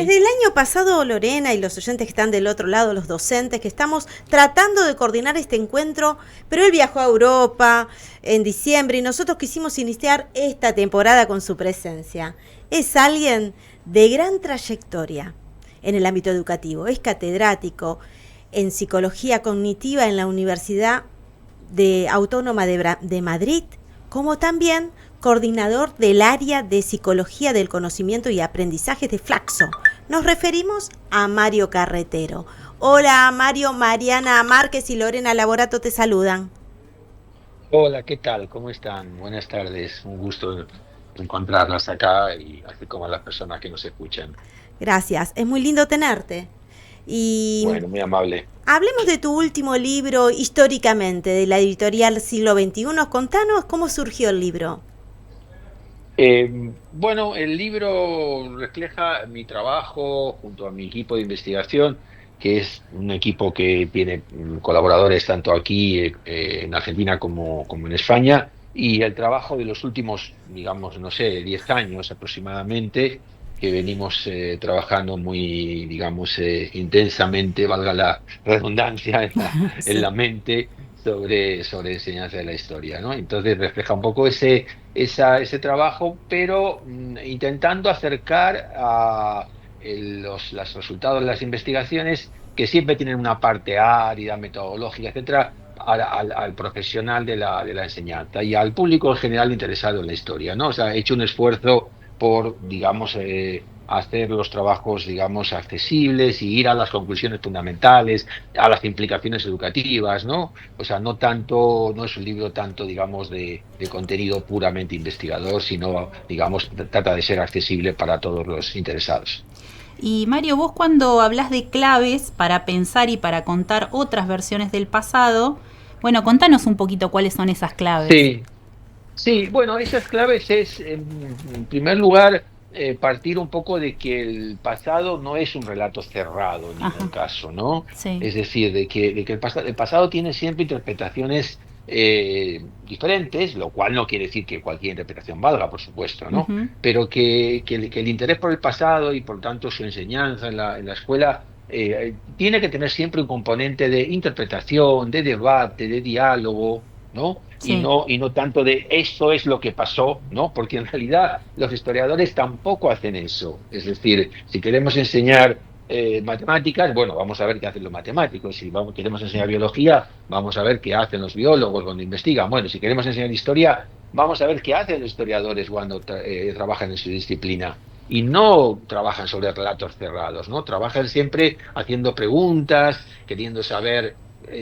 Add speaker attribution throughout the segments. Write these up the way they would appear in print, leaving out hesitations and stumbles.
Speaker 1: Desde el año pasado, Lorena y los oyentes que están del otro lado, los docentes, que estamos tratando de coordinar este encuentro, pero él viajó a Europa en diciembre y nosotros quisimos iniciar esta temporada con su presencia. Es alguien de gran trayectoria en el ámbito educativo, es catedrático en psicología cognitiva en la Universidad Autónoma de Madrid, como también coordinador del área de Psicología del Conocimiento y Aprendizaje de Flaxo. Nos referimos a Mario Carretero. Hola Mario, Mariana Márquez y Lorena Laborato te saludan.
Speaker 2: Hola, ¿qué tal? ¿Cómo están? Buenas tardes. Un gusto encontrarlas acá y así como a las personas que nos escuchan.
Speaker 1: Gracias, es muy lindo tenerte. Y
Speaker 2: Bueno, muy amable.
Speaker 1: hablemos de tu último libro, Históricamente, de la editorial Siglo XXI. Contanos cómo surgió el libro.
Speaker 2: Bueno, el libro refleja mi trabajo junto a mi equipo de investigación, que es un equipo que tiene colaboradores tanto aquí en Argentina como en España, y el trabajo de los últimos, digamos, no sé, 10 años aproximadamente, que venimos trabajando muy, digamos, intensamente, valga la redundancia, en
Speaker 1: Sí.
Speaker 2: la mente sobre enseñanza de la historia, ¿no? Entonces refleja un poco ese trabajo, pero intentando acercar a los resultados de las investigaciones, que siempre tienen una parte árida, metodológica, etcétera, al profesional de la enseñanza y al público en general interesado en la historia, ¿no? O sea, he hecho un esfuerzo por, digamos, hacer los trabajos, digamos, accesibles y ir a las conclusiones fundamentales, a las implicaciones educativas, ¿no? O sea, no es un libro tanto, digamos, de contenido puramente investigador, sino, digamos, trata de ser accesible para todos los interesados.
Speaker 3: Y Mario, vos cuando hablas de claves para pensar y para contar otras versiones del pasado, bueno, contanos un poquito cuáles son esas claves.
Speaker 2: Sí, sí, bueno, esas claves es, en primer lugar, partir un poco de que el pasado no es un relato cerrado en ningún
Speaker 3: Ajá,
Speaker 2: caso, ¿no?
Speaker 3: sí.
Speaker 2: Es decir, de que el pasado tiene siempre interpretaciones diferentes, lo cual no quiere decir que cualquier interpretación valga, por supuesto, ¿no?
Speaker 3: Ujú.
Speaker 2: Pero que el interés por el pasado y por tanto su enseñanza en la escuela tiene que tener siempre un componente de interpretación, de debate, de diálogo, ¿no? y
Speaker 3: Sí,
Speaker 2: no, y no tanto de eso es lo que pasó, ¿no? Porque en realidad los historiadores tampoco hacen eso. Es decir, si queremos enseñar matemáticas, bueno, vamos a ver qué hacen los matemáticos. Si queremos enseñar biología, vamos a ver qué hacen los biólogos cuando investigan. Bueno, si queremos enseñar historia, vamos a ver qué hacen los historiadores cuando trabajan en su disciplina. Y no trabajan sobre relatos cerrados, ¿no? Trabajan siempre haciendo preguntas, queriendo saber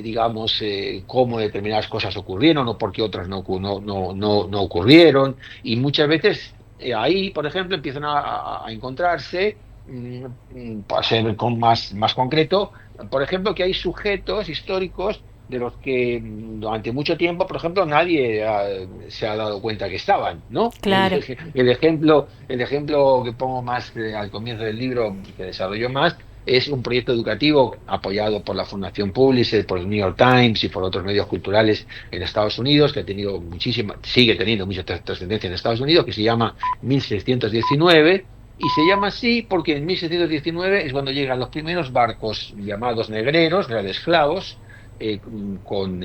Speaker 2: digamos, cómo determinadas cosas ocurrieron o por qué otras no ocurrieron. Y muchas veces ahí, por ejemplo, empiezan a encontrarse, para ser más concreto, por ejemplo, que hay sujetos históricos de los que durante mucho tiempo, por ejemplo, nadie se ha dado cuenta que estaban, ¿no?
Speaker 3: claro.
Speaker 2: El ejemplo que pongo más al comienzo del libro, que desarrollo más, es un proyecto educativo apoyado por la Fundación Pulitzer, por el New York Times y por otros medios culturales en Estados Unidos, que ha tenido sigue teniendo mucha trascendencia en Estados Unidos, que se llama 1619, y se llama así porque en 1619 es cuando llegan los primeros barcos llamados negreros, reales esclavos, con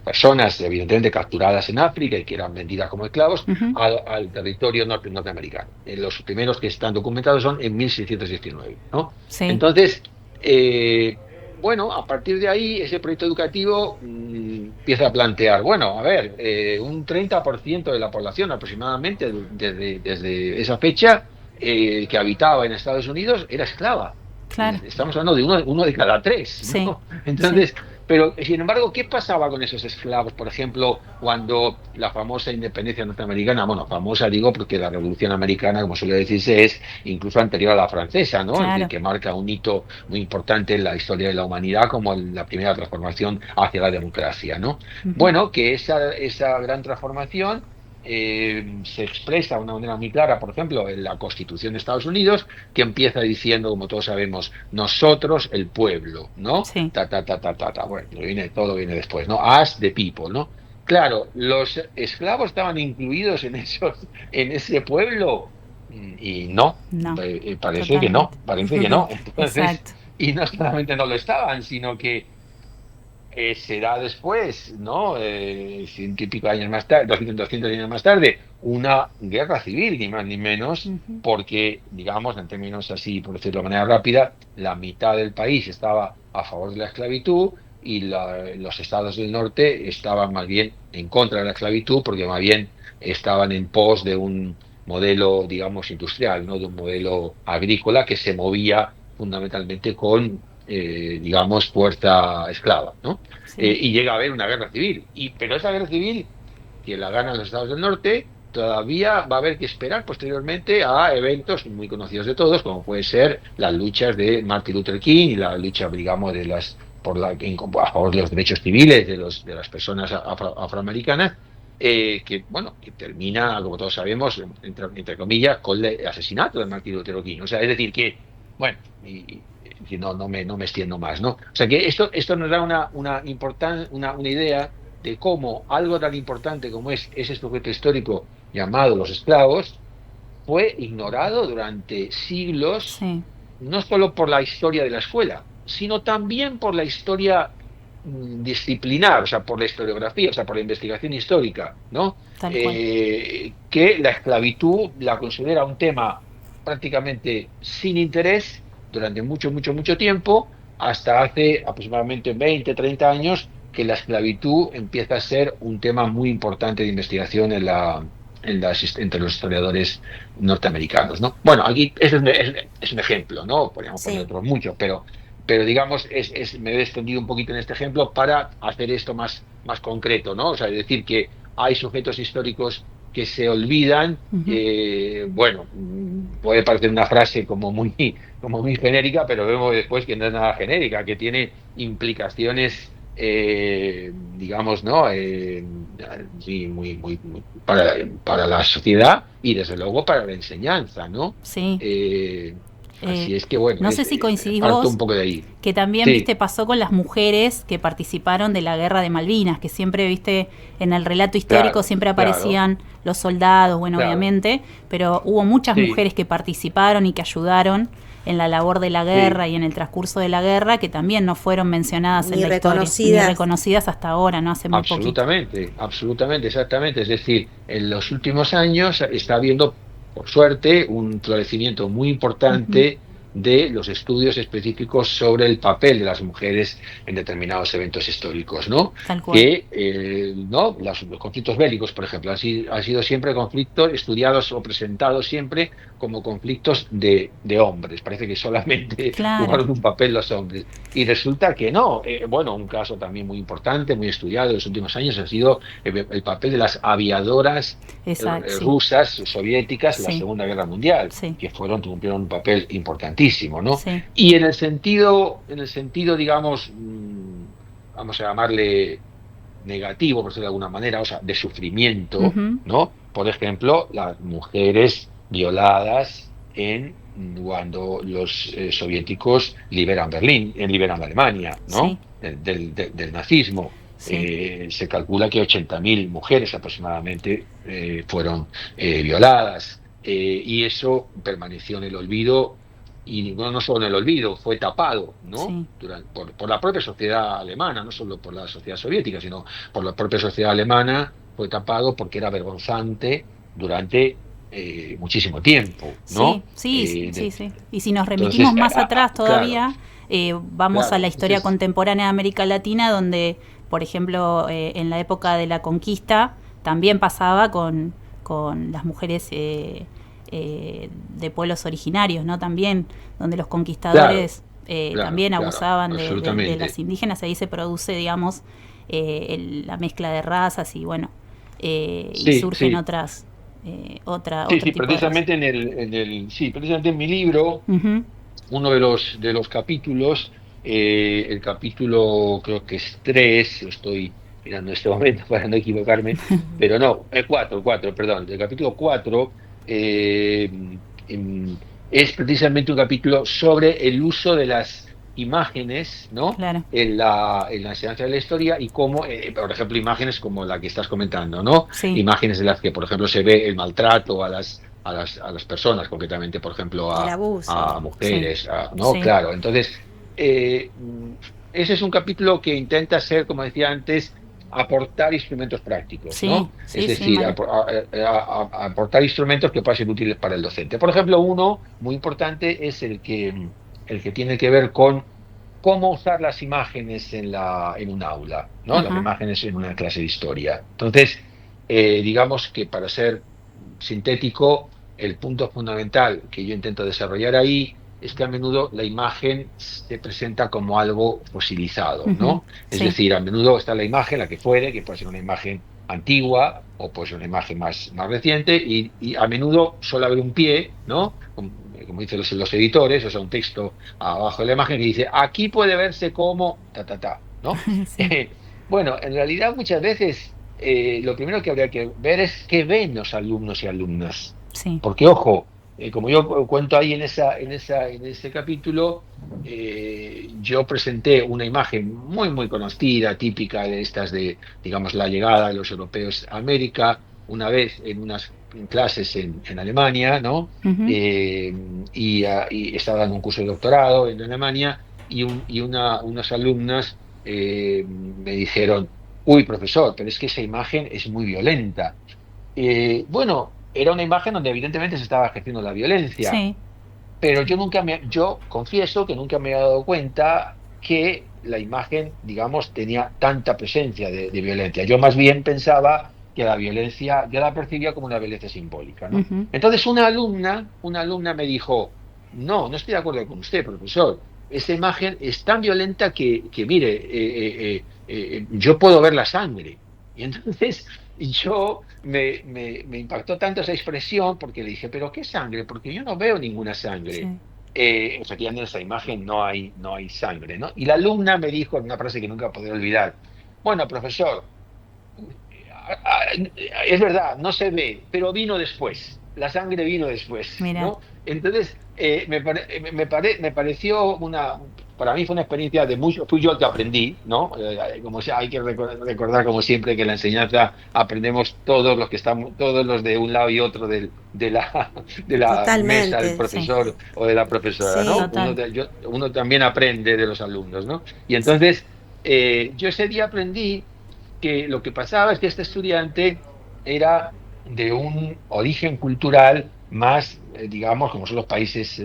Speaker 2: personas evidentemente capturadas en África y que eran vendidas como esclavos
Speaker 3: Ujú.
Speaker 2: al territorio norteamericano. Los primeros que están documentados son en 1619, ¿no?
Speaker 3: Sí,
Speaker 2: Entonces, bueno, a partir de ahí, ese proyecto educativo empieza a plantear, bueno, a ver, un 30% de la población aproximadamente desde esa fecha que habitaba en Estados Unidos era esclava.
Speaker 3: claro.
Speaker 2: Estamos hablando de uno de cada tres,
Speaker 3: Sí,
Speaker 2: ¿no?
Speaker 3: sí.
Speaker 2: Entonces, pero sin embargo, ¿qué pasaba con esos esclavos? Por ejemplo, cuando la famosa independencia norteamericana, bueno, famosa digo porque la Revolución Americana, como suele decirse, es incluso anterior a la francesa, ¿no?
Speaker 3: Claro.
Speaker 2: Que marca un hito muy importante en la historia de la humanidad como la primera transformación hacia la democracia, ¿no?
Speaker 3: Ujú.
Speaker 2: Bueno, que esa gran transformación se expresa de una manera muy clara, por ejemplo, en la Constitución de Estados Unidos, que empieza diciendo, como todos sabemos, nosotros, el pueblo, ¿no?
Speaker 3: Sí,
Speaker 2: Bueno, todo viene después, ¿no? As the people, ¿no? Claro, los esclavos estaban incluidos en ese pueblo. Y no,
Speaker 3: No,
Speaker 2: parece que no,
Speaker 3: totalmente.
Speaker 2: parece que no. Entonces,
Speaker 3: Exacto.
Speaker 2: y no solamente no lo estaban, sino que será después, ¿no? Ciento y pico años más tarde, 200 años más tarde, una guerra civil, ni más ni menos,
Speaker 3: Ujú.
Speaker 2: porque, digamos, en términos así, por decirlo de manera rápida, la mitad del país estaba a favor de la esclavitud y los estados del norte estaban más bien en contra de la esclavitud, porque más bien estaban en pos de un modelo, digamos, industrial, ¿no? De un modelo agrícola que se movía fundamentalmente con digamos, fuerza esclava, ¿no?
Speaker 3: Sí.
Speaker 2: Y llega a haber una guerra civil. Pero esa guerra civil, que la ganan los Estados del Norte, todavía va a haber que esperar posteriormente a eventos muy conocidos de todos, como puede ser las luchas de Martin Luther King y la lucha, digamos, a favor de los derechos civiles de las personas afroamericanas, que, bueno, que termina, como todos sabemos, entre comillas, con el asesinato de Martin Luther King. O sea, es decir, que, bueno, y no me extiendo más, ¿no? O sea que esto nos da una idea de cómo algo tan importante como es ese sujeto histórico llamado los esclavos fue ignorado durante siglos,
Speaker 3: Sí,
Speaker 2: no solo por la historia de la escuela, sino también por la historia disciplinar, o sea, por la historiografía, o sea, por la investigación histórica, ¿no?
Speaker 3: tal cual.
Speaker 2: Que la esclavitud la considera un tema prácticamente sin interés durante mucho, mucho, mucho tiempo, hasta hace aproximadamente 20, 30 años, que la esclavitud empieza a ser un tema muy importante de investigación entre los historiadores norteamericanos, ¿no? Bueno, aquí es un ejemplo, ¿no? Podríamos poner
Speaker 1: Sí.
Speaker 2: otros muchos, pero digamos, me he extendido un poquito en este ejemplo para hacer esto más concreto, ¿no? O sea, decir que hay sujetos históricos que se olvidan,
Speaker 3: Ujú.
Speaker 2: bueno, puede parecer una frase como muy genérica, pero vemos después que no es nada genérica, que tiene implicaciones, digamos, ¿no? Sí, para la sociedad y desde luego para la enseñanza, ¿no?
Speaker 3: Sí.
Speaker 2: Eh,
Speaker 3: Eh,
Speaker 2: Así es que, bueno,
Speaker 3: no sé si coincidís
Speaker 2: parto un
Speaker 3: vos,
Speaker 2: poco de ahí.
Speaker 3: que también,
Speaker 2: Sí,
Speaker 3: viste, pasó con las mujeres que participaron de la guerra de Malvinas, que siempre, viste, en el relato histórico
Speaker 2: claro,
Speaker 3: siempre
Speaker 2: claro,
Speaker 3: aparecían los soldados, bueno,
Speaker 2: claro.
Speaker 3: obviamente, pero hubo muchas
Speaker 2: Sí,
Speaker 3: mujeres que participaron y que ayudaron en la labor de la
Speaker 2: sí,
Speaker 3: guerra y en el transcurso de la guerra, que también no fueron mencionadas en
Speaker 1: Ni
Speaker 3: la historia, ni
Speaker 1: reconocidas.
Speaker 3: reconocidas hasta ahora, no hace muy poquito.
Speaker 2: absolutamente, absolutamente, exactamente. Es decir, en los últimos años está habiendo, por suerte, un florecimiento muy
Speaker 3: Ujú.
Speaker 2: importante de los estudios específicos sobre el papel de las mujeres en determinados eventos históricos, ¿no?
Speaker 3: Tal cual.
Speaker 2: Que, ¿no? Los conflictos bélicos, por ejemplo, han sido siempre conflictos estudiados o presentados siempre como conflictos de hombres. Parece que solamente
Speaker 3: Claro,
Speaker 2: jugaron un papel los hombres. Y resulta que no. Bueno, un caso también muy importante, muy estudiado en los últimos años ha sido el papel de las aviadoras
Speaker 3: exacto, sí,
Speaker 2: rusas, soviéticas, en la
Speaker 3: sí,
Speaker 2: Segunda Guerra Mundial,
Speaker 3: sí,
Speaker 2: que cumplieron un papel importantísimo, ¿no?
Speaker 3: sí.
Speaker 2: Y en el sentido, digamos, vamos a llamarle negativo, por decirlo de alguna manera, o sea, de sufrimiento,
Speaker 3: Ujú.
Speaker 2: ¿no? Por ejemplo, las mujeres violadas cuando los soviéticos liberan Alemania,
Speaker 3: Sí,
Speaker 2: ¿no? Del nazismo.
Speaker 3: sí.
Speaker 2: Se calcula que 80.000 mujeres aproximadamente fueron violadas, y eso permaneció en el olvido, y no solo en el olvido, fue tapado, ¿no?
Speaker 3: Sí,
Speaker 2: Por la propia sociedad alemana, no solo por la sociedad soviética, sino por la propia sociedad alemana, fue tapado porque era vergonzante durante muchísimo tiempo,
Speaker 3: sí,
Speaker 2: ¿no?
Speaker 3: sí, sí, sí. Y si nos remitimos
Speaker 2: Entonces,
Speaker 3: más atrás
Speaker 2: claro,
Speaker 3: todavía, vamos a la
Speaker 2: claro,
Speaker 3: historia
Speaker 2: entonces,
Speaker 3: contemporánea de América Latina, donde, por ejemplo, en la época de la conquista, también pasaba con las mujeres de pueblos originarios, ¿no? También, donde los
Speaker 2: claro,
Speaker 3: conquistadores
Speaker 2: claro,
Speaker 3: también
Speaker 2: claro,
Speaker 3: abusaban de las
Speaker 2: absolutamente.
Speaker 3: indígenas, ahí se produce, digamos, la mezcla de razas y bueno, y
Speaker 2: Sí,
Speaker 3: surgen
Speaker 2: sí, sí,
Speaker 3: otro
Speaker 2: sí,
Speaker 3: tipo de razas.
Speaker 2: sí, precisamente en mi libro,
Speaker 3: Ujú.
Speaker 2: uno de los capítulos, el capítulo creo que es 3, lo estoy mirando en este momento para no equivocarme, pero no, 4, perdón, el capítulo 4 eh, em, es precisamente un capítulo sobre el uso de las imágenes, ¿no?
Speaker 3: Claro,
Speaker 2: En la enseñanza de la historia y cómo, por ejemplo, imágenes como la que estás comentando, ¿no?
Speaker 3: sí,
Speaker 2: Imágenes en las que, por ejemplo, se ve el maltrato a las personas, concretamente, por ejemplo,
Speaker 1: El abuso.
Speaker 2: a
Speaker 3: Sí,
Speaker 2: mujeres, ¿no?
Speaker 3: sí,
Speaker 2: Claro, entonces, eh, ese es un capítulo que intenta ser, como decía antes, aportar instrumentos prácticos,
Speaker 3: sí,
Speaker 2: ¿no? Es
Speaker 3: sí, sí,
Speaker 2: decir, aportar instrumentos que puedan ser útiles para el docente. Por ejemplo, uno muy importante es el que tiene que ver con cómo usar las imágenes en un aula, ¿no? Las
Speaker 3: ajá,
Speaker 2: imágenes en una clase de historia. Entonces, digamos que para ser sintético, el punto fundamental que yo intento desarrollar ahí es que a menudo la imagen se presenta como algo fosilizado,
Speaker 3: ujú,
Speaker 2: ¿no? Es
Speaker 3: sí,
Speaker 2: decir, a menudo está la imagen, la que fuere, que puede ser una imagen antigua o puede ser una imagen más reciente, y a menudo suele haber un pie, ¿no? Como dicen los editores, o sea, un texto abajo de la imagen que dice, aquí puede verse como ta, ta, ta, ¿no?
Speaker 3: sí,
Speaker 2: Bueno, en realidad muchas veces lo primero que habría que ver es qué ven los alumnos y alumnas.
Speaker 3: sí,
Speaker 2: Porque, ojo, como yo cuento ahí en ese capítulo, yo presenté una imagen muy conocida, típica de estas de, digamos, la llegada de los europeos a América, una vez en unas clases en Alemania, ¿no?
Speaker 3: ujú,
Speaker 2: Eh, y estaba dando un curso de doctorado en Alemania unas alumnas me dijeron, uy, profesor, pero es que esa imagen es muy violenta. Bueno, era una imagen donde evidentemente se estaba ejerciendo la violencia,
Speaker 3: sí,
Speaker 2: pero yo confieso que nunca me he dado cuenta que la imagen, digamos, tenía tanta presencia de violencia. Yo más bien pensaba que la violencia, yo la percibía como una violencia simbólica, ¿no?
Speaker 3: ujú,
Speaker 2: Entonces una alumna me dijo, no estoy de acuerdo con usted, profesor. Esa imagen es tan violenta que mire, yo puedo ver la sangre. Y entonces me impactó tanto esa expresión porque le dije, pero ¿qué sangre? Porque yo no veo ninguna sangre.
Speaker 3: sí,
Speaker 2: Efectivamente en esa imagen no hay sangre, ¿no? Y la alumna me dijo en una frase que nunca podré olvidar, bueno, profesor, es verdad, no se ve, pero vino después, la sangre vino después,
Speaker 3: mira,
Speaker 2: ¿no? Entonces, me pareció para mí fue una experiencia de mucho, fui yo el que aprendí, ¿no? Como sea, hay que recordar como siempre que en la enseñanza aprendemos todos los que estamos, todos los de un lado y otro de la mesa del
Speaker 1: Totalmente, sí.
Speaker 2: profesor o de la profesora,
Speaker 1: Sí.
Speaker 2: ¿no?
Speaker 3: total,
Speaker 2: Uno también aprende de los alumnos, ¿no? Y entonces, yo ese día aprendí que lo que pasaba es que este estudiante era de un origen cultural más, digamos, como son los países,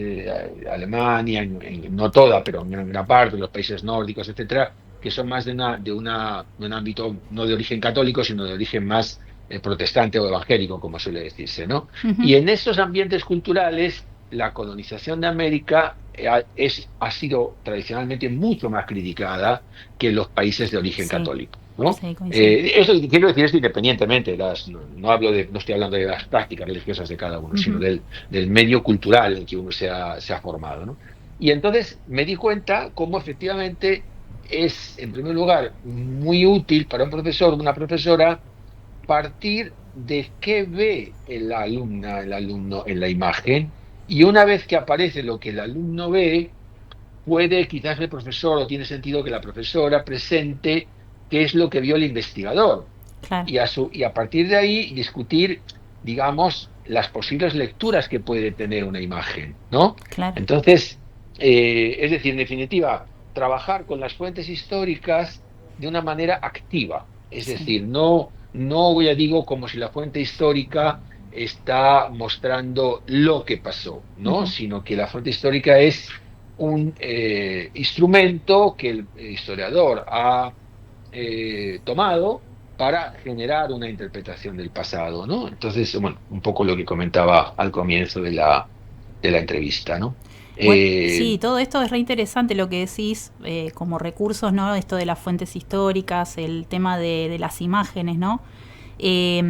Speaker 2: Alemania, no toda, pero en gran parte, los países nórdicos, etcétera, que son más de un ámbito no de origen católico, sino de origen más protestante o evangélico, como suele decirse, ¿no?
Speaker 3: ujú,
Speaker 2: Y en esos ambientes culturales, la colonización de América ha sido tradicionalmente mucho más criticada que los países de origen
Speaker 3: sí,
Speaker 2: católico, ¿no?
Speaker 3: sí, coincido,
Speaker 2: Eso quiero decir esto independientemente, no hablo no estoy hablando de las prácticas religiosas de cada uno, sino
Speaker 3: ujú,
Speaker 2: del medio cultural en que uno se ha formado, ¿no? Y entonces me di cuenta cómo efectivamente es, en primer lugar, muy útil para un profesor o una profesora partir de qué ve la alumna, el alumno en la imagen, y una vez que aparece lo que el alumno ve, puede quizás el profesor, o tiene sentido que la profesora presente qué es lo que vio el investigador,
Speaker 3: claro,
Speaker 2: y a partir de ahí discutir, digamos, las posibles lecturas que puede tener una imagen, ¿no?
Speaker 3: claro,
Speaker 2: Entonces, es decir, en definitiva, trabajar con las fuentes históricas de una manera activa, es
Speaker 3: sí,
Speaker 2: decir, no ya digo como si la fuente histórica está mostrando lo que pasó, ¿no?
Speaker 3: ujú,
Speaker 2: Sino que la fuente histórica es un instrumento que el historiador ha tomado para generar una interpretación del pasado, ¿no? Entonces, bueno, un poco lo que comentaba al comienzo de la entrevista, ¿no?
Speaker 3: bueno,
Speaker 2: Eh,
Speaker 3: sí, todo esto es re interesante lo que decís como recursos, ¿no? Esto de las fuentes históricas, el tema de las imágenes, ¿no?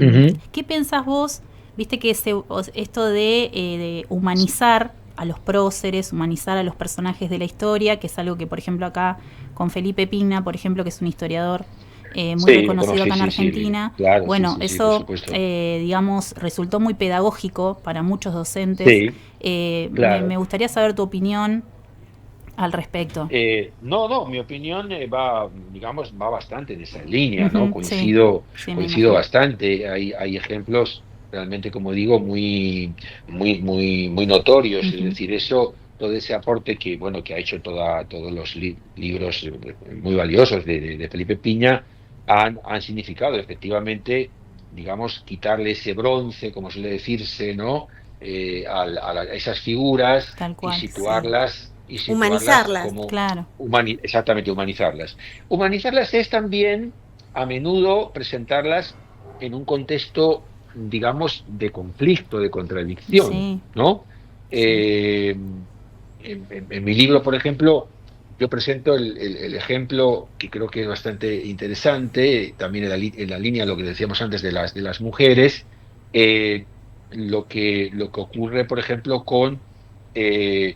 Speaker 2: Ujú.
Speaker 3: ¿Qué pensás vos? Viste que esto de humanizar a los próceres, humanizar a los personajes de la historia, que es algo que, por ejemplo, acá con Felipe Pigna, por ejemplo, que es un historiador muy
Speaker 2: Sí, lo
Speaker 3: reconocido
Speaker 2: conocí,
Speaker 3: acá en
Speaker 2: sí, sí,
Speaker 3: Argentina,
Speaker 2: claro,
Speaker 3: bueno,
Speaker 2: sí, por
Speaker 3: eso,
Speaker 2: supuesto.
Speaker 3: digamos, resultó muy pedagógico para muchos docentes.
Speaker 2: Sí, claro.
Speaker 3: Me gustaría saber tu opinión al respecto.
Speaker 2: No, mi opinión va, digamos, va bastante en esa línea, ¿no?
Speaker 3: Ujú, sí, sí, me
Speaker 2: Coincido
Speaker 3: imagino.
Speaker 2: bastante. Hay ejemplos realmente, como digo, muy notorios. Es
Speaker 3: Ujú.
Speaker 2: decir, eso, todo ese aporte que, bueno, que ha hecho todos los libros muy valiosos de Felipe Piña han significado efectivamente, digamos, quitarle ese bronce, como suele decirse, ¿no? A esas figuras
Speaker 3: Tal
Speaker 2: y
Speaker 3: cual.
Speaker 1: Sí.
Speaker 2: situarlas
Speaker 1: Humanizarlas.
Speaker 2: como
Speaker 3: Claro.
Speaker 2: exactamente, humanizarlas. Humanizarlas es también a menudo presentarlas en un contexto, digamos, de conflicto, de contradicción,
Speaker 3: Sí,
Speaker 2: ¿no?
Speaker 3: sí.
Speaker 2: En mi libro, por ejemplo, yo presento el ejemplo que creo que es bastante interesante, también en la línea de lo que decíamos antes de las mujeres, eh, lo que ocurre, por ejemplo, con eh,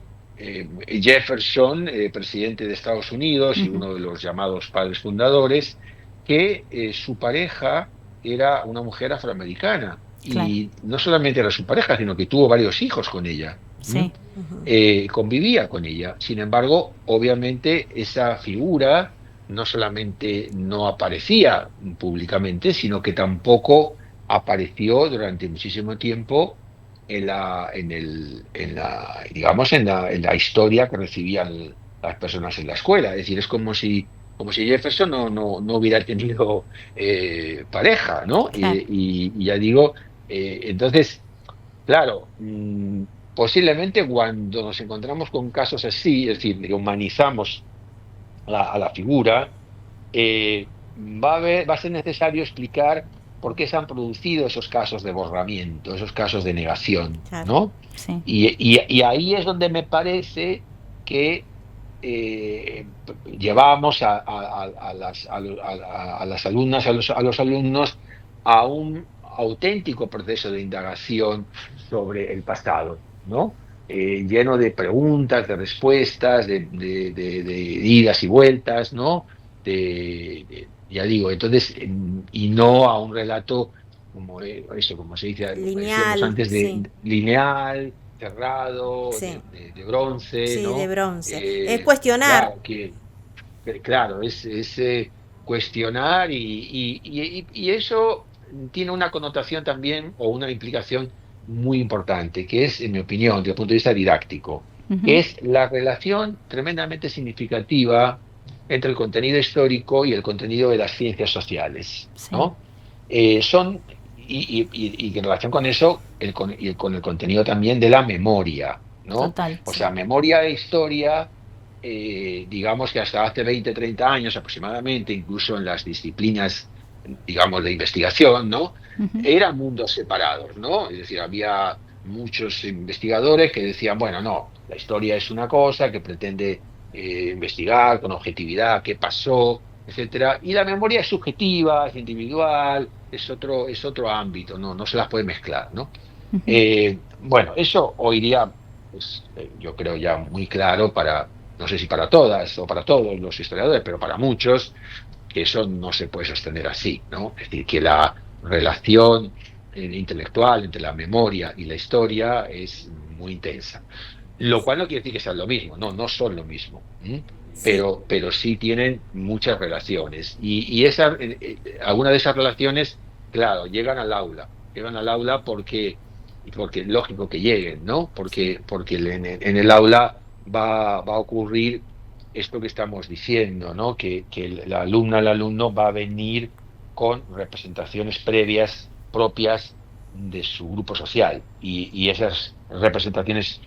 Speaker 2: Jefferson, presidente de Estados Unidos y
Speaker 3: Ujú.
Speaker 2: uno de los llamados padres fundadores, que su pareja era una mujer afroamericana.
Speaker 3: Claro.
Speaker 2: Y no solamente era su pareja, sino que tuvo varios hijos con ella. ¿M?
Speaker 3: Sí.
Speaker 1: Ujú.
Speaker 2: Convivía con ella. Sin embargo, obviamente esa figura no solamente no aparecía públicamente, sino que tampoco apareció durante muchísimo tiempo digamos, en la historia que recibían las personas en la escuela. Es decir, es como si Jefferson no hubiera tenido pareja, ¿no?
Speaker 3: Claro.
Speaker 2: Y ya digo, entonces, claro, posiblemente cuando nos encontramos con casos así, es decir, que humanizamos a la figura, va a ser necesario explicar por qué se han producido esos casos de borramiento, esos casos de negación,
Speaker 1: Claro.
Speaker 2: ¿no?
Speaker 3: Sí.
Speaker 2: Y ahí es donde me parece que llevamos a las alumnas, a los alumnos, a un auténtico proceso de indagación sobre el pasado, ¿no? Lleno de preguntas, de respuestas, de idas y vueltas, ¿no? Ya digo, entonces, y no a un relato como eso, como se dice, como decíamos
Speaker 1: Lineal,
Speaker 2: antes,
Speaker 1: sí.
Speaker 2: lineal, cerrado,
Speaker 1: Sí.
Speaker 2: de bronce,
Speaker 1: Sí, de
Speaker 2: ¿no?
Speaker 1: bronce. Es cuestionar.
Speaker 2: Claro, claro, es cuestionar y eso tiene una connotación también o una implicación muy importante, que es, en mi opinión, desde el punto de vista didáctico, que
Speaker 3: Ujú.
Speaker 2: es la relación tremendamente significativa entre el contenido histórico y el contenido de las ciencias sociales,
Speaker 3: Sí.
Speaker 2: ¿no? Son, y en relación con eso, con el contenido también de la memoria, ¿no?
Speaker 3: Total.
Speaker 2: O
Speaker 1: Sí.
Speaker 2: sea, memoria e historia, digamos que hasta hace 20 30 años aproximadamente, incluso en las disciplinas, digamos, de investigación, ¿no?
Speaker 3: Ujú.
Speaker 2: Eran mundos separados, ¿no? Es decir, había muchos investigadores que decían, bueno, no, la historia es una cosa que pretende investigar con objetividad qué pasó, etcétera, y la memoria es subjetiva, es individual, es otro ámbito, no se las puede mezclar, ¿no?
Speaker 3: Ujú.
Speaker 2: Bueno, eso hoy día, pues, yo creo ya muy claro para, no sé si para todas o para todos los historiadores, pero para muchos, que eso no se puede sostener así, ¿no? Es decir, que la relación intelectual entre la memoria y la historia es muy intensa. Lo cual no quiere decir que sean lo mismo, no son lo mismo. ¿M?
Speaker 1: Sí.
Speaker 2: Pero sí tienen muchas relaciones. Algunas de esas relaciones, claro, llegan al aula porque es lógico que lleguen, ¿no?
Speaker 1: Sí.
Speaker 2: Porque en el aula va a ocurrir esto que estamos diciendo, ¿no? Que la alumna, el alumno va a venir con representaciones previas, propias de su grupo social. Y esas representaciones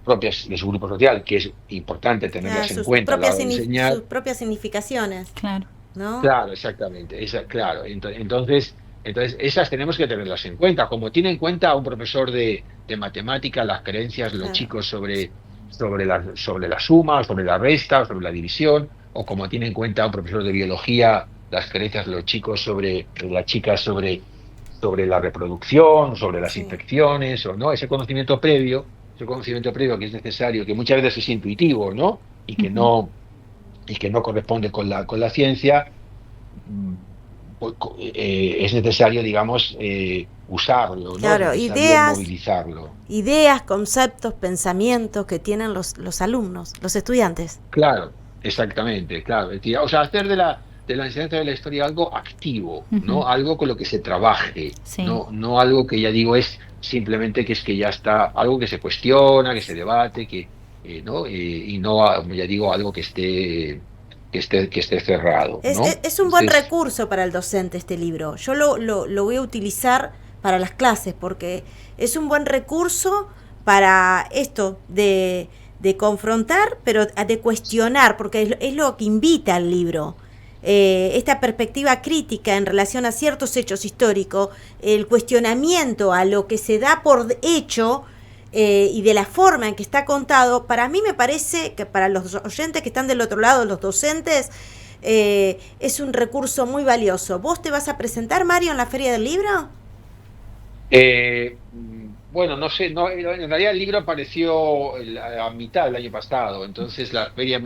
Speaker 2: propias de su grupo social, que es importante
Speaker 1: Claro,
Speaker 2: tenerlas en cuenta a la hora de
Speaker 1: sus
Speaker 2: enseñar.
Speaker 1: propias significaciones,
Speaker 3: Claro.
Speaker 1: ¿no?
Speaker 2: Claro, exactamente, claro. Entonces, esas tenemos que tenerlas en cuenta, como tiene en cuenta un profesor de matemáticas las creencias de los
Speaker 1: Claro.
Speaker 2: chicos sobre la suma, sobre la resta, sobre la división, o como tiene en cuenta un profesor de biología las creencias de los chicos de las chicas sobre la reproducción, sobre las
Speaker 1: Sí.
Speaker 2: infecciones, o no, ese conocimiento previo que es necesario, que muchas veces es intuitivo, ¿no?
Speaker 3: Ujú.
Speaker 2: Y que no corresponde con la ciencia, es necesario, digamos, usarlo, ¿no? Es
Speaker 1: Claro,
Speaker 2: necesario movilizarlo.
Speaker 1: ideas, conceptos, pensamientos que tienen los alumnos, los estudiantes.
Speaker 2: Claro, exactamente, claro. Es decir, o sea, de la enseñanza de la historia algo activo,
Speaker 3: Ujú.
Speaker 2: ¿no? Algo con lo que se trabaje,
Speaker 3: Sí.
Speaker 2: no algo que ya digo es simplemente que es que ya está, algo que se cuestiona, que se debate, ¿no? Y no, ya digo, algo que esté cerrado, ¿no?
Speaker 1: Es un buen
Speaker 2: Entonces,
Speaker 1: recurso para el docente este libro. Yo lo voy a utilizar para las clases porque es un buen recurso para esto de confrontar, pero de cuestionar, porque es lo que invita al libro. Esta perspectiva crítica en relación a ciertos hechos históricos, el cuestionamiento a lo que se da por hecho y de la forma en que está contado, para mí me parece que para los oyentes que están del otro lado, los docentes, es un recurso muy valioso. ¿Vos te vas a presentar, Mario, en la Feria del Libro?
Speaker 2: bueno, no sé, no, en realidad el libro apareció a mitad del año pasado, entonces la feria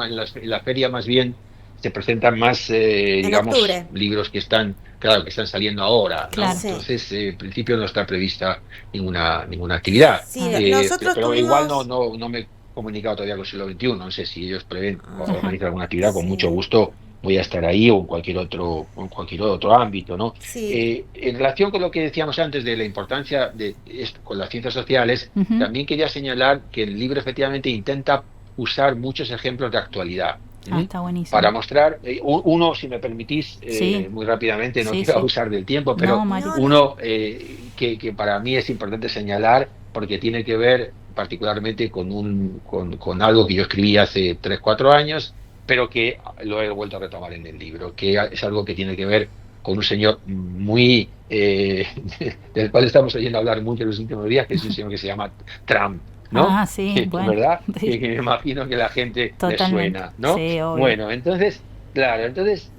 Speaker 2: más bien se presentan más,
Speaker 1: En
Speaker 2: digamos,
Speaker 1: octubre.
Speaker 2: libros que están, claro, que están saliendo ahora, ¿no?
Speaker 3: Claro.
Speaker 1: Sí.
Speaker 2: Entonces, en principio no está prevista ninguna actividad.
Speaker 1: Sí,
Speaker 3: Ah.
Speaker 1: nosotros
Speaker 2: Pero igual
Speaker 1: tuvimos...
Speaker 2: no me he comunicado todavía con Siglo XXI, no sé si ellos prevén
Speaker 3: Ajá.
Speaker 2: organizar alguna actividad, con mucho
Speaker 1: Sí,
Speaker 2: gusto voy a estar ahí o en cualquier otro ámbito, ¿no?
Speaker 1: sí.
Speaker 2: En relación con lo que decíamos antes de la importancia de esto con las ciencias sociales,
Speaker 3: Ujú.
Speaker 2: también quería señalar que el libro efectivamente intenta usar muchos ejemplos de actualidad.
Speaker 3: Ah,
Speaker 2: ¿Mm?
Speaker 3: está buenísimo.
Speaker 2: Para mostrar, uno, si me permitís,
Speaker 3: Sí.
Speaker 2: muy rápidamente, no
Speaker 3: Sí,
Speaker 2: quiero
Speaker 3: sí.
Speaker 2: abusar del tiempo,
Speaker 3: No,
Speaker 2: pero
Speaker 3: Mari.
Speaker 1: No, no.
Speaker 2: uno que para mí es importante señalar, porque tiene que ver particularmente con algo que yo escribí hace 3 4 años, pero que lo he vuelto a retomar en el libro, que es algo que tiene que ver con un señor muy, del cual estamos oyendo hablar mucho en los últimos días, que es un señor que se llama Trump, ¿no?
Speaker 3: Ah, sí, bueno.
Speaker 2: ¿Verdad?
Speaker 3: Sí.
Speaker 2: Que me imagino que la gente le
Speaker 3: Totalmente.
Speaker 2: suena, ¿no?
Speaker 3: Sí, obvio.
Speaker 2: Bueno, entonces, claro, entonces,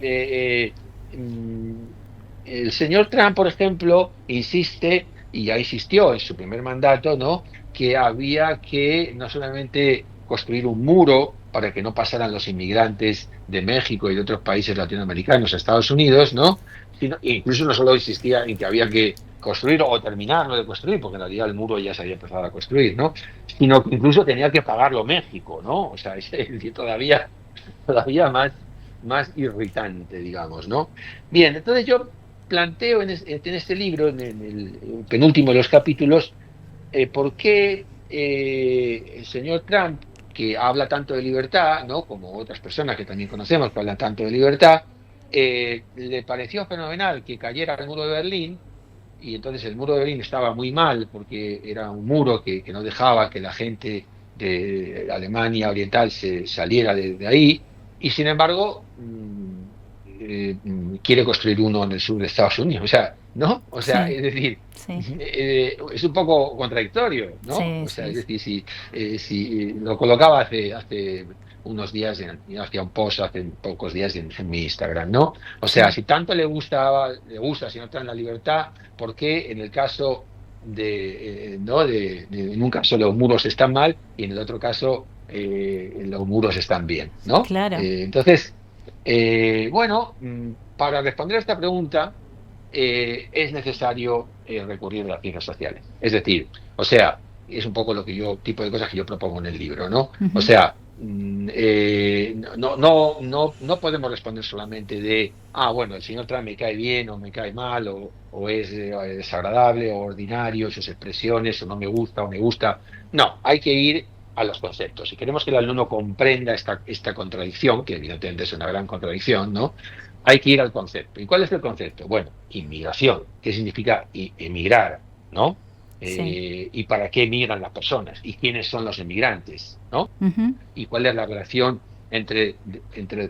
Speaker 2: el señor Trump, por ejemplo, insiste, y ya insistió en su primer mandato, ¿no? Que había que no solamente construir un muro para que no pasaran los inmigrantes de México y de otros países latinoamericanos a Estados Unidos, ¿no? Incluso no solo insistía en que había que construir o terminarlo de construir, porque en realidad el muro ya se había empezado a construir, ¿no? Sino que incluso tenía que pagarlo México, ¿no? O sea, es decir, todavía más irritante, digamos, ¿no? Bien, entonces yo planteo en este libro, en el penúltimo de los capítulos, por qué el señor Trump, que habla tanto de libertad, ¿no? Como otras personas que también conocemos que hablan tanto de libertad, le pareció fenomenal que cayera el muro de Berlín, y entonces el muro de Berlín estaba muy mal porque era un muro que no dejaba que la gente de Alemania Oriental se saliera de ahí, y sin embargo quiere construir uno en el sur de Estados Unidos, o sea, ¿no? O sea,
Speaker 3: Sí.
Speaker 2: es decir,
Speaker 3: Sí.
Speaker 2: es un poco contradictorio, ¿no?
Speaker 3: Sí,
Speaker 2: O sea,
Speaker 3: sí,
Speaker 2: es decir, si lo colocaba hace unos días, hacía un post hace pocos días en mi Instagram, ¿no? O sea,
Speaker 3: sí.
Speaker 2: si tanto le gusta, si no está en la libertad, ¿por qué en el caso ¿no? En un caso los muros están mal y en el otro caso los muros están bien, ¿no?
Speaker 3: Claro.
Speaker 2: Entonces, bueno, para responder a esta pregunta, es necesario recurrir a las ciencias sociales. Es decir, o sea, es un poco tipo de cosas que yo propongo en el libro, ¿no?
Speaker 3: Ujú.
Speaker 2: O sea, no podemos responder solamente bueno, el señor Trump me cae bien o me cae mal, o es desagradable o ordinario, sus expresiones, o no me gusta o me gusta. No, hay que ir a los conceptos. Si queremos que el alumno comprenda esta contradicción, que evidentemente es una gran contradicción, ¿no? Hay que ir al concepto. ¿Y cuál es el concepto? Bueno, inmigración. ¿Qué significa emigrar? ¿No?
Speaker 3: Sí.
Speaker 2: ¿Y para qué emigran las personas? ¿Y quiénes son los emigrantes? ¿No?
Speaker 3: Ujú.
Speaker 2: ¿Y cuál es la relación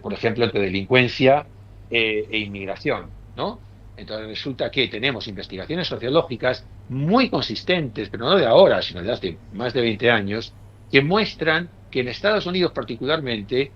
Speaker 2: por ejemplo, entre delincuencia e inmigración? ¿No? Entonces resulta que tenemos investigaciones sociológicas muy consistentes, pero no de ahora, sino de hace más de 20 años, que muestran que en Estados Unidos particularmente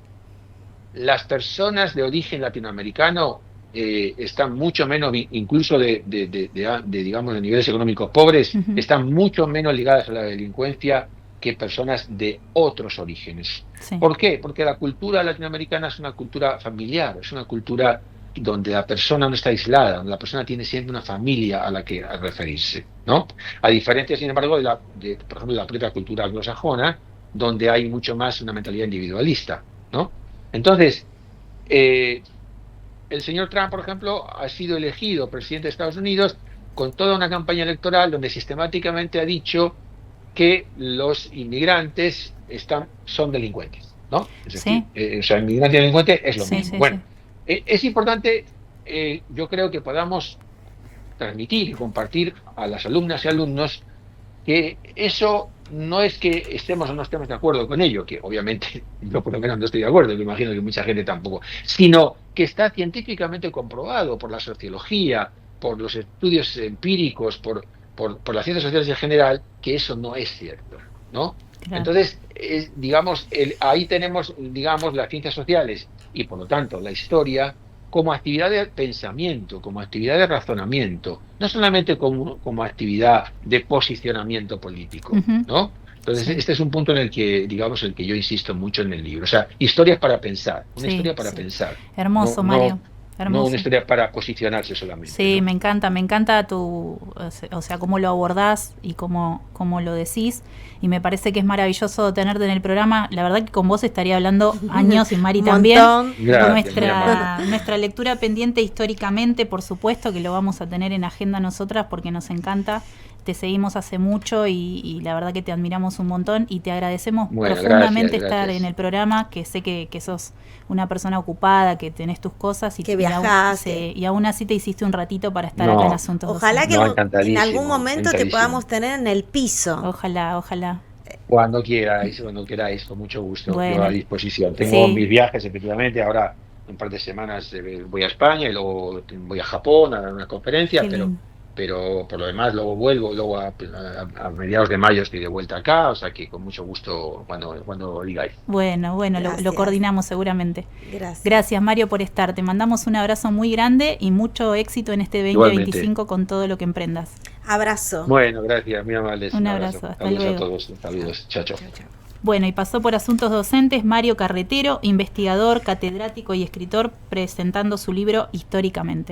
Speaker 2: las personas de origen latinoamericano están mucho menos, incluso digamos, de niveles económicos pobres,
Speaker 3: Ujú.
Speaker 2: están mucho menos ligadas a la delincuencia que personas de otros orígenes.
Speaker 3: Sí.
Speaker 2: ¿Por qué? Porque la cultura latinoamericana es una cultura familiar, es una cultura donde la persona no está aislada, donde la persona tiene siempre una familia a la que referirse, ¿no? A diferencia, sin embargo, por ejemplo, de la propia cultura anglosajona, donde hay mucho más una mentalidad individualista, ¿no? Entonces, el señor Trump, por ejemplo, ha sido elegido presidente de Estados Unidos con toda una campaña electoral donde sistemáticamente ha dicho que los inmigrantes son delincuentes, ¿no? Es decir, o sea, inmigrante y delincuente es lo mismo. Bueno, es importante, yo creo que podamos transmitir y compartir a las alumnas y alumnos que eso no es que estemos o no estemos de acuerdo con ello, que obviamente yo por lo menos no estoy de acuerdo, me imagino que mucha gente tampoco, sino que está científicamente comprobado por la sociología, por los estudios empíricos, por las ciencias sociales en general, que eso no es cierto, ¿no? Claro. Entonces, digamos, ahí tenemos, digamos, las ciencias sociales y por lo tanto la historia como actividad de pensamiento, como actividad de razonamiento, no solamente como actividad de posicionamiento político, ¿no? Entonces, este es un punto en el que, digamos, el que yo insisto mucho en el libro. O sea, historias para pensar, una historia para pensar.
Speaker 3: Hermoso, Mario. Hermoso.
Speaker 2: No una historia para posicionarse solamente.
Speaker 3: Sí,
Speaker 2: ¿no?
Speaker 3: me encanta o sea, cómo lo abordás y cómo lo decís, y me parece que es maravilloso tenerte en el programa. La verdad que con vos estaría hablando años, y Mari también.
Speaker 2: Gracias,
Speaker 3: nuestra lectura pendiente históricamente, por supuesto que lo vamos a tener en agenda nosotras porque nos encanta. Te seguimos hace mucho y la verdad que te admiramos un montón y te agradecemos profundamente estar en el programa, que sé que sos una persona ocupada, que tenés tus cosas y
Speaker 1: que viajaste.
Speaker 3: Y aún así te hiciste un ratito para estar acá en Asuntos.
Speaker 1: Ojalá que en algún momento te podamos tener en el piso.
Speaker 3: Ojalá.
Speaker 2: Cuando queráis, con mucho gusto. Bueno, yo a disposición. Tengo mis viajes, efectivamente, ahora un par de semanas voy a España y luego voy a Japón a dar una conferencia, pero por lo demás luego vuelvo, luego a mediados de mayo estoy de vuelta acá, o sea que con mucho gusto cuando digáis.
Speaker 3: Bueno, lo coordinamos seguramente. Gracias, Mario, por estar. Te mandamos un abrazo muy grande y mucho éxito en este 2025 Igualmente. Con todo lo que emprendas.
Speaker 1: Abrazo.
Speaker 2: Bueno, gracias, muy amables.
Speaker 3: Un abrazo. Hasta
Speaker 2: Saludos
Speaker 3: luego.
Speaker 2: A todos. Saludos. Chao.
Speaker 3: Bueno, y pasó por Asuntos Docentes Mario Carretero, investigador, catedrático y escritor, presentando su libro Históricamente.